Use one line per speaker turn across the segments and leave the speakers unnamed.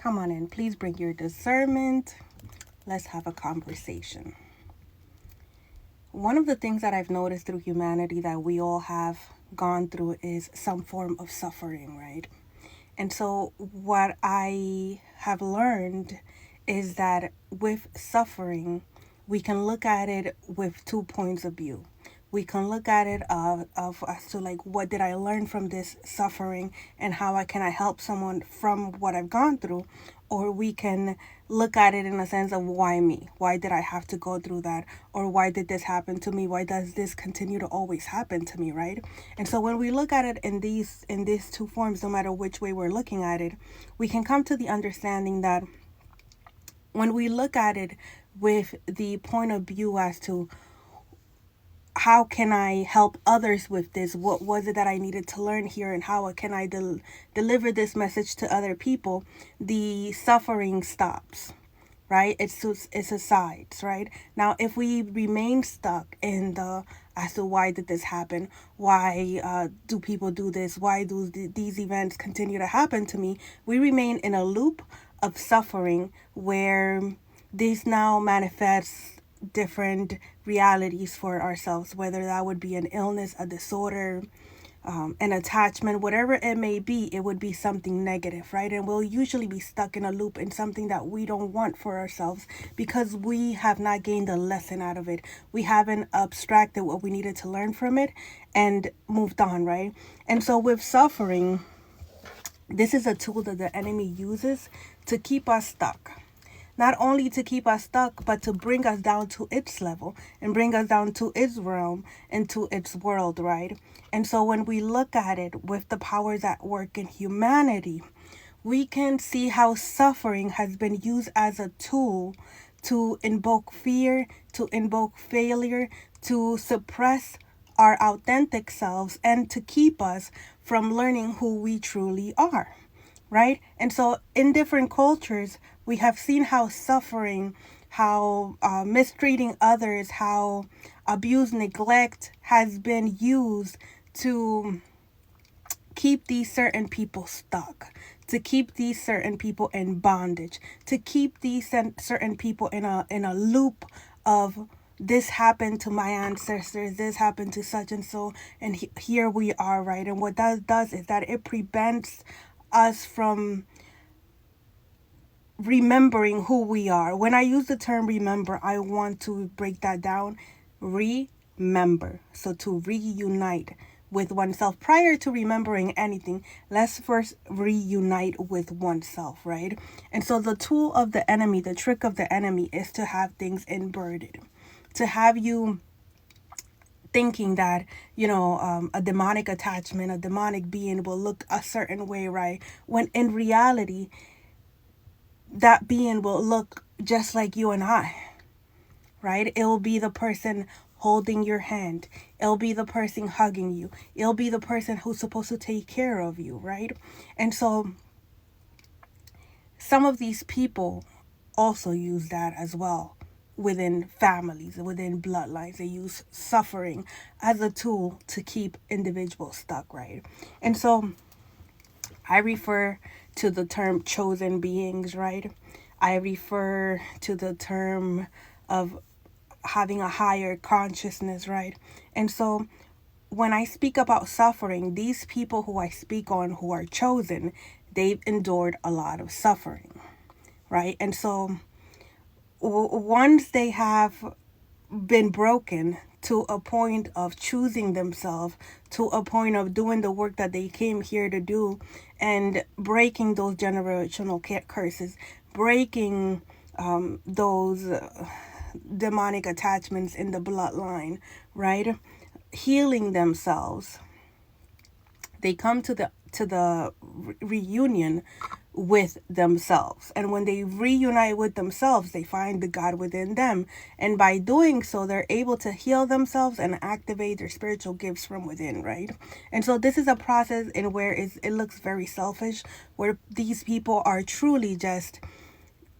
Come on in. Please bring your discernment. Let's have a conversation. One of the things that I've noticed through humanity that we all have gone through is some form of suffering, right? And so what I have learned is that with suffering, we can look at it with 2 points of view. We can look at it of as to like, what did I learn from this suffering, and how can I help someone from what I've gone through? Or we can look at it in a sense of, why me? Why did I have to go through that? Or why did this happen to me? Why does this continue to always happen to me, right? And so when we look at it in these two forms, no matter which way we're looking at it, we can come to the understanding that when we look at it with the point of view as to, how can I help others with this? What was it that I needed to learn here, and how can I deliver this message to other people? The suffering stops, right? It sucides, right? Now, if we remain stuck in the as to why did this happen? Why do people do this? Why do these events continue to happen to me? We remain in a loop of suffering where this now manifests different realities for ourselves, whether that would be an illness, a disorder, an attachment, whatever it may be. It would be something negative, right? And we'll usually be stuck in a loop in something that we don't want for ourselves, because we have not gained a lesson out of it. We haven't abstracted what we needed to learn from it and moved on, right? And so with suffering, this is a tool that the enemy uses to keep us stuck. Not only to keep us stuck, but to bring us down to its level and bring us down to its realm and to its world, right? And so when we look at it with the powers at work in humanity, we can see how suffering has been used as a tool to invoke fear, to invoke failure, to suppress our authentic selves, and to keep us from learning who we truly are, right? And so in different cultures, we have seen how suffering, how mistreating others, how abuse, neglect has been used to keep these certain people stuck, to keep these certain people in bondage, to keep these certain people in a loop of, this happened to my ancestors, this happened to such and so, and here we are, right? And what that does is that it prevents us from remembering who we are. When I use the term remember, I want to break that down. Remember. So to reunite with oneself. Prior to remembering anything, let's first reunite with oneself, right? And so the tool of the enemy, the trick of the enemy, is to have things inverted. To have you thinking that, a demonic attachment, a demonic being will look a certain way, right? When in reality, that being will look just like you and I, right? It will be the person holding your hand. It'll be the person hugging you. It'll be the person who's supposed to take care of you, right? And so some of these people also use that as well within families, within bloodlines. They use suffering as a tool to keep individuals stuck, right? And so I refer to the term chosen beings, right? I refer to the term of having a higher consciousness, right? And so when I speak about suffering, these people who I speak on, who are chosen, they've endured a lot of suffering, right? And so once they have been broken to a point of choosing themselves, to a point of doing the work that they came here to do, and breaking those generational curses, breaking those demonic attachments in the bloodline, right? Healing themselves. They come to the reunion with themselves. And when they reunite with themselves, they find the God within them. And by doing so, they're able to heal themselves and activate their spiritual gifts from within, right? And so this is a process in where it looks very selfish, where these people are truly just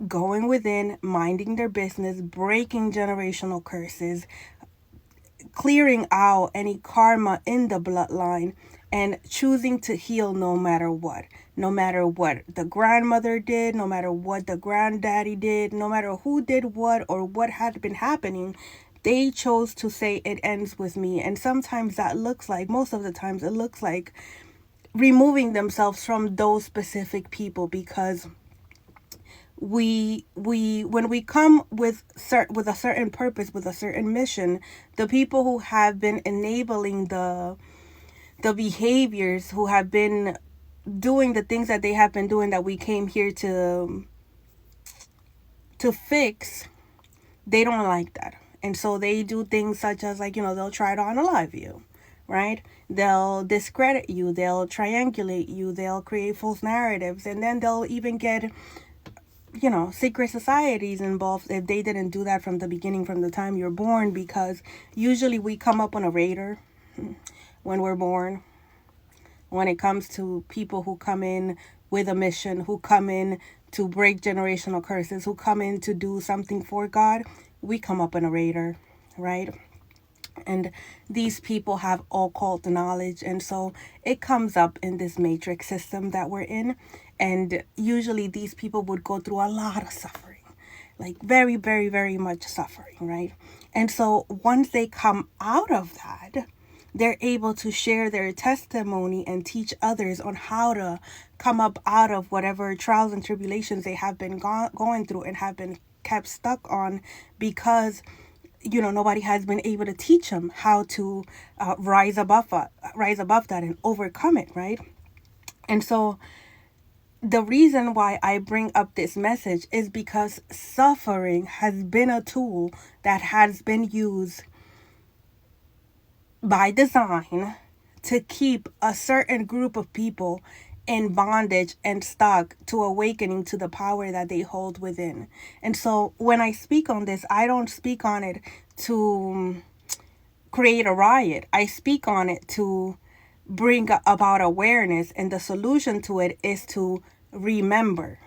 going within, minding their business, breaking generational curses, clearing out any karma in the bloodline, and choosing to heal no matter what. No matter what the grandmother did, no matter what the granddaddy did, no matter who did what or what had been happening, they chose to say it ends with me. And sometimes that looks like, most of the times, it looks like removing themselves from those specific people, because we when we come with a certain purpose, with a certain mission, the people who have been enabling the behaviors, who have been doing the things that they have been doing that we came here to fix, they don't like that. And so they do things such as, like, they'll try to unalive you, right? They'll discredit you, they'll triangulate you, they'll create false narratives, and then they'll even get, secret societies involved if they didn't do that from the beginning, from the time you're born, because usually we come up on a radar when we're born. When it comes to people who come in with a mission, who come in to break generational curses, who come in to do something for God, we come up on a radar, right? And these people have occult knowledge, and so it comes up in this matrix system that we're in. And usually these people would go through a lot of suffering, like very, very, very much suffering, right? And so once they come out of that, they're able to share their testimony and teach others on how to come up out of whatever trials and tribulations they have been going through and have been kept stuck on, because nobody has been able to teach them how to rise above that and overcome it, right? And so the reason why I bring up this message is because suffering has been a tool that has been used by design to keep a certain group of people in bondage and stuck to awakening to the power that they hold within. And so when I speak on this, I don't speak on it to create a riot. I speak on it to bring about awareness, and the solution to it is to remember.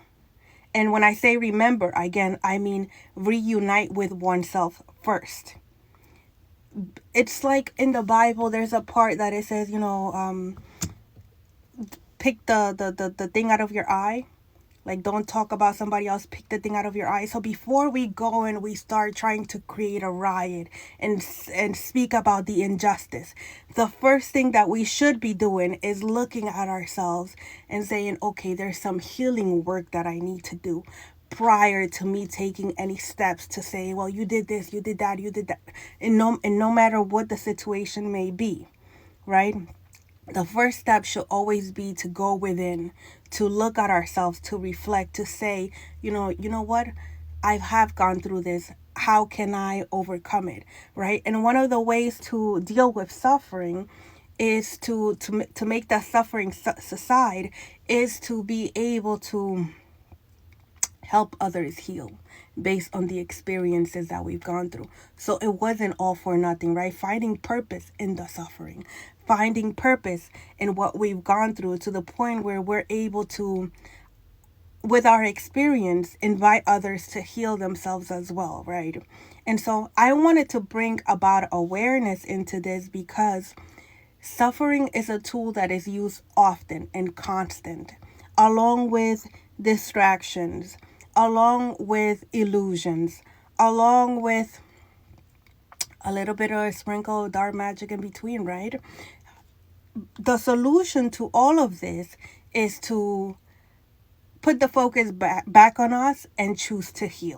And when I say remember, again, I mean reunite with oneself first. It's like in the Bible, there's a part that it says, pick the thing out of your eye. Like, don't talk about somebody else, pick the thing out of your eye. So before we go and we start trying to create a riot and speak about the injustice, the first thing that we should be doing is looking at ourselves and saying, okay, there's some healing work that I need to do prior to me taking any steps to say, well, you did this, you did that, you did that. And no matter what the situation may be, right? The first step should always be to go within, to look at ourselves, to reflect, to say, you know what? I have gone through this. How can I overcome it, right? And one of the ways to deal with suffering is to make that suffering subside, is to be able to help others heal based on the experiences that we've gone through. So it wasn't all for nothing, right? Finding purpose in the suffering, finding purpose in what we've gone through, to the point where we're able to, with our experience, invite others to heal themselves as well, right? And so I wanted to bring about awareness into this, because suffering is a tool that is used often and constant, along with distractions, along with illusions, along with a little bit of a sprinkle of dark magic in between, right? The solution to all of this is to put the focus back on us and choose to heal.